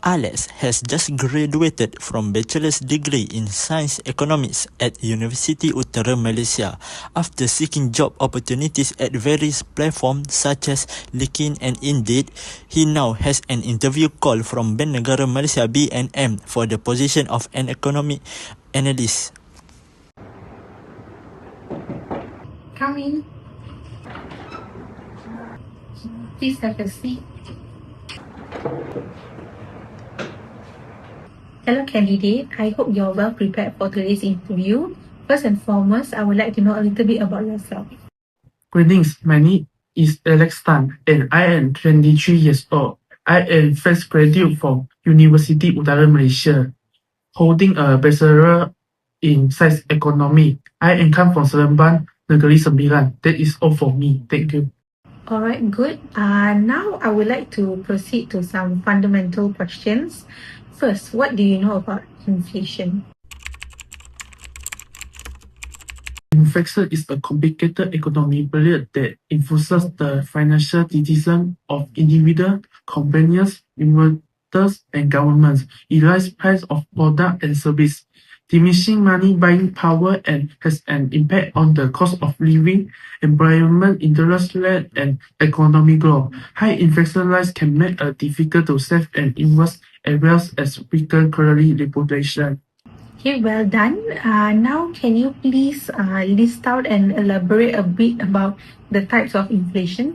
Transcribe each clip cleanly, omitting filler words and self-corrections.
Alex has just graduated from bachelor's degree in science economics at University Utara Malaysia. After seeking job opportunities at various platforms such as LinkedIn and Indeed, he now has an interview call from Bank Negara Malaysia (BNM) for the position of an economic analyst. Come in. Please have a seat. Hello candidate, I hope you're well prepared for today's interview. First and foremost, I would like to know a little bit about yourself. Greetings, my name is Alex Tan and I am 23 years old. I am fresh graduate from University Utara Malaysia, holding a bachelor in science economy. I am come from Seremban, Negeri Sembilan. That is all for me. Thank you. Alright, good. Now I would like to proceed to some fundamental questions. First, what do you know about inflation? Inflation is a complicated economic period that influences the financial decisions of individuals, companies, investors, and governments. It raises price of products and services, diminishing money buying power, and has an impact on the cost of living, employment, interest rate, and economic growth. High inflation rates can make it difficult to save and invest, as well as weaken currency reputation. Okay, well done. Now can you please list out and elaborate a bit about the types of inflation?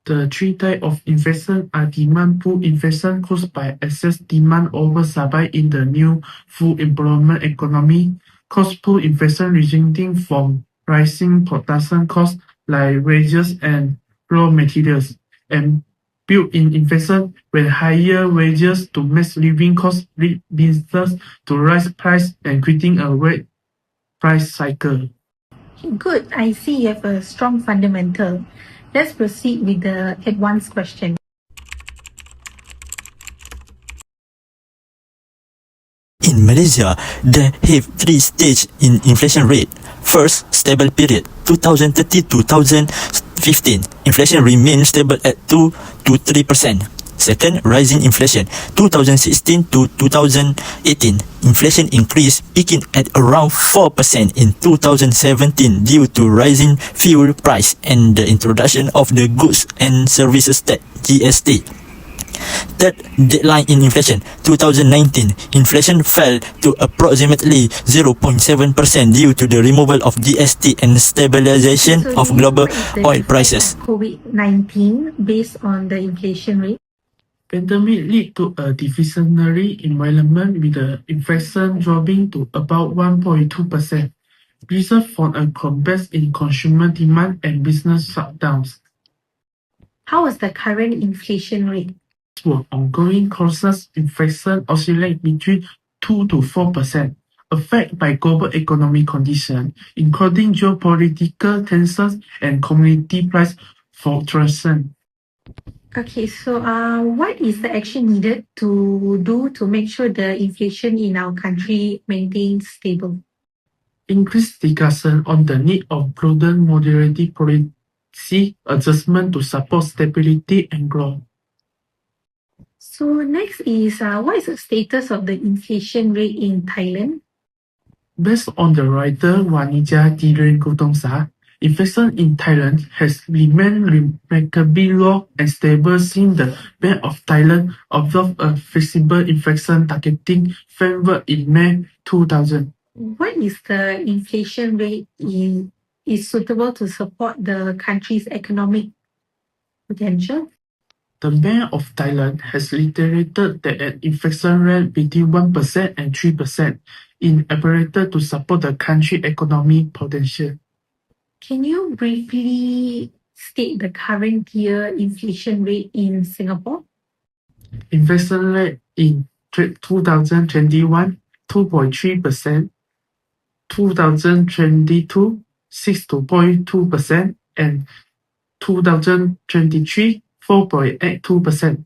The three types of inflation are demand pull inflation caused by excess demand over supply in the new full employment economy, cost pull inflation resulting from rising production costs like wages and raw materials, and built-in inflation when higher wages to match living costs lead businesses to raise price and creating a rate price cycle. Good. I see you have a strong fundamental. Let's proceed with the advanced question. In Malaysia, there have three stages in inflation rate. First, stable period 2013-2015. Inflation remains stable at 2 to 3%. Second, rising inflation 2016 to 2018. Inflation increased, peaking at around 4% in 2017 due to rising fuel price and the introduction of the Goods and Services Tax (GST). Third, decline in inflation 2019. Inflation fell to approximately 0.7% due to the removal of GST and stabilization of global oil prices. COVID-19 based on the inflation rate. Pandemic lead to a deflationary environment with the inflation dropping to about 1.2%. Reason for a collapse in consumer demand and business shutdowns. How is the current inflation rate? For ongoing causes, inflation oscillate between 2 to 4%, affected by global economic conditions, including geopolitical tensions and commodity price fluctuation. Okay, so what is the action needed to do to make sure the inflation in our country maintains stable? Increased discussion on the need of prudent monetary policy adjustment to support stability and growth. So next is what is the status of the inflation rate in Thailand? Based on the writer Wanija Tirengutongsa, inflation in Thailand has remained remarkably low and stable since the Bank of Thailand adopted a flexible inflation targeting framework in May 2000. What is the inflation rate is suitable to support the country's economic potential? The Bank of Thailand has reiterated that an inflation rate between 1% and 3% is appropriate to support the country's economic potential. Can you briefly state the current year inflation rate in Singapore? Inflation rate in 2021, 2.3%, 2022, 6.2%, and 2023, 4.82%.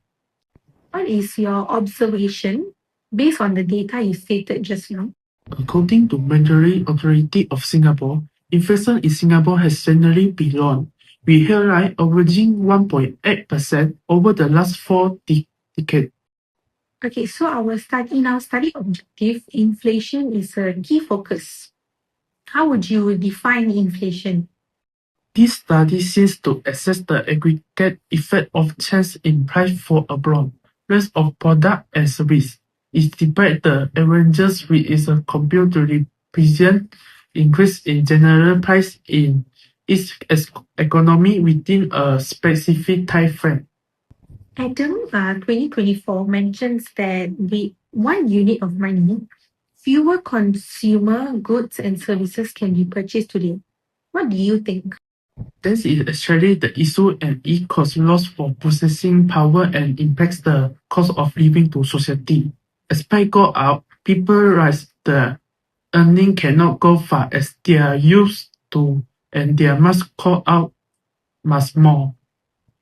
What is your observation based on the data you stated just now? According to Monetary Authority of Singapore, inflation in Singapore has generally been low. with headline averaging 1.8% over the last four decades. Okay, so in our study objective, inflation is a key focus. How would you define inflation? This study seeks to assess the aggregate effect of change in price for a broad range of product and service. It depicts the averages which is a compute to represent increase in general price in each economy within a specific time frame. Adam 2024 mentions that with 1 unit of money, fewer consumer goods and services can be purchased today. What do you think? This is actually the issue and it causes loss for processing power and impacts the cost of living to society. As price go up, people realize the earning cannot go far as they are used to and they must call out much more.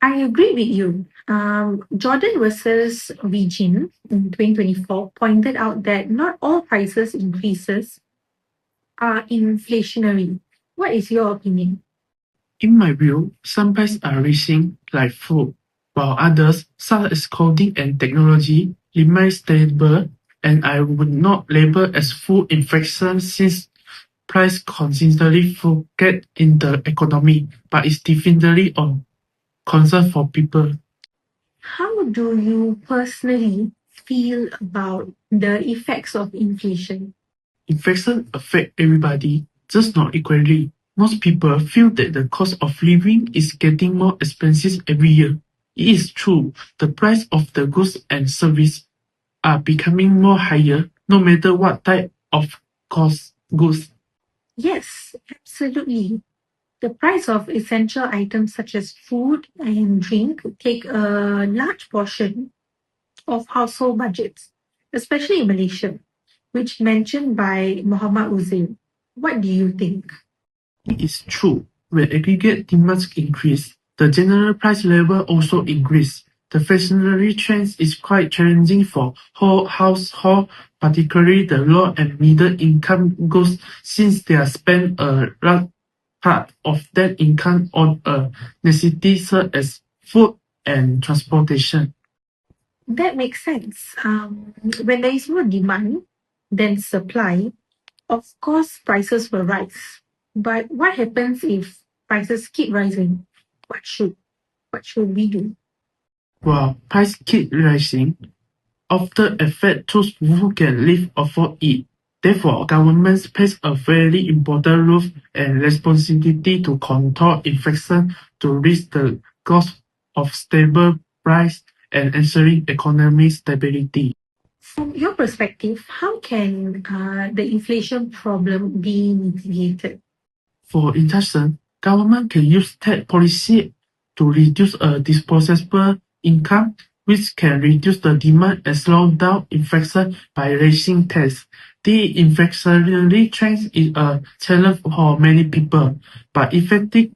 I agree with you. Jordan versus Regine in 2024 pointed out that not all prices increases are inflationary. What is your opinion? In my view, some prices are rising like food, while others, such as clothing and technology, remain stable, and I would not label as full inflation since price consistently fluctuate in the economy, but it's definitely a concern for people. How do you personally feel about the effects of inflation? Inflation affects everybody, just not equally. Most people feel that the cost of living is getting more expensive every year. It is true, the price of the goods and service are becoming more higher no matter what type of cost goods. Yes, absolutely. The price of essential items such as food and drink take a large portion of household budgets, especially in Malaysia, which mentioned by Muhammad Uzair. What do you think? It is true, when aggregate demands increase, the general price level also increase. The inflationary trend is quite challenging for whole household, particularly the low and middle income groups, since they are spend a large part of their income on a necessity such as food and transportation. That makes sense. When there is more demand than supply, of course, prices will rise. But what happens if prices keep rising? What should what should we do? While price keep rising, often affect those who can live afford it. Therefore, governments plays a very important role and responsibility to control inflation to reach the goal of stable price and ensuring economic stability. From your perspective, how can the inflation problem be mitigated? For instance, government can use tax policy to reduce a disposable income, which can reduce the demand and slow down inflation by raising tax. The inflationary trend is a challenge for many people, but effective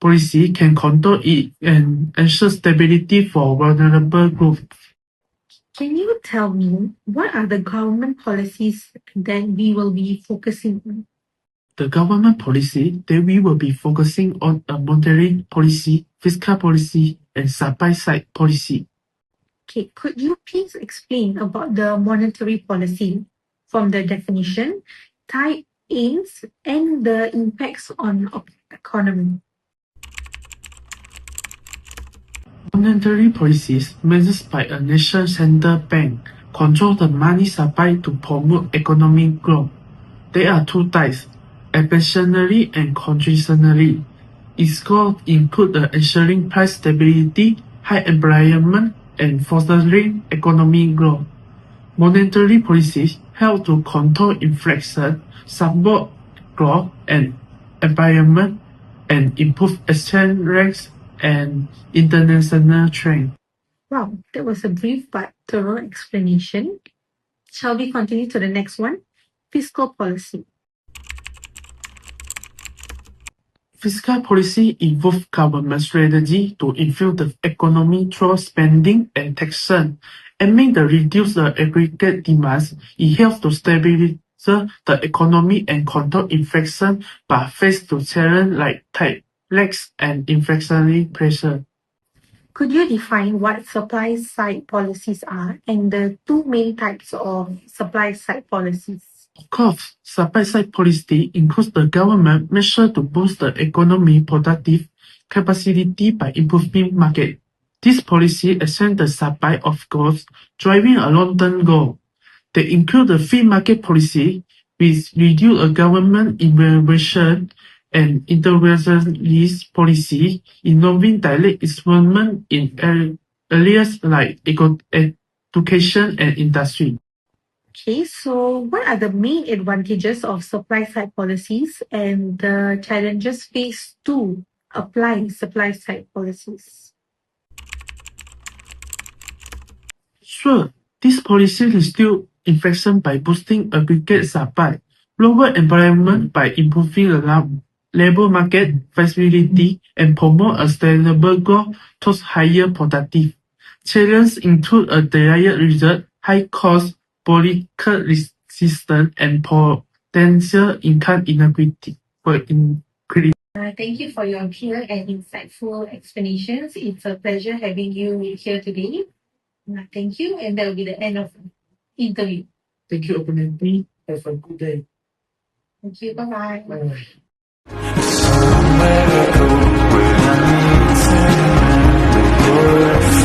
policy can control it and ensure stability for vulnerable groups. Can you tell me what are the government policies that we will be focusing on? The government policy that we will be focusing on a monetary policy, fiscal policy, and supply side policy. Okay, could you please explain about the monetary policy from the definition, type, aims, and the impacts on economy? Monetary policies measures by a national central bank control the money supply to promote economic growth. There are two types, expansionary and contractionary. Its goals include the ensuring price stability, high employment, and fostering economic growth. Monetary policies help to control inflation, support growth and employment, and improve exchange rates and international trade. Wow, that was a brief but thorough explanation. Shall we continue to the next one? Fiscal policy. Fiscal policy involves government strategy to influence the economy through spending and taxation, aiming to reduce the aggregate demands. It helps to stabilize the economy and control inflation, but face to challenge like type lags, and inflationary pressure. Could you define what supply side policies are and the two main types of supply side policies? Of course, supply-side policy includes the government measure to boost the economy productive capacity by improving market. This policy extends the supply of goods, driving a long-term goal. They include the free market policy, which reduce a government intervention, and interventionist policy, involving direct investment in areas like education and industry. Okay, so what are the main advantages of supply side policies and the challenges faced to apply supply side policies? Sure, this policy reduce inflation by boosting aggregate supply, lower employment by improving the labor market flexibility, and promote a sustainable growth towards higher productive. Challenges include a desired result, high cost, political resistance, and potential income inequality. Thank you for your clear and insightful explanations. It's a pleasure having you here today. Thank you, and that will be the end of the interview. Thank you, opportunity. Have a good day. Thank you. Bye-bye. Bye. Somewhere I go where I need to remember your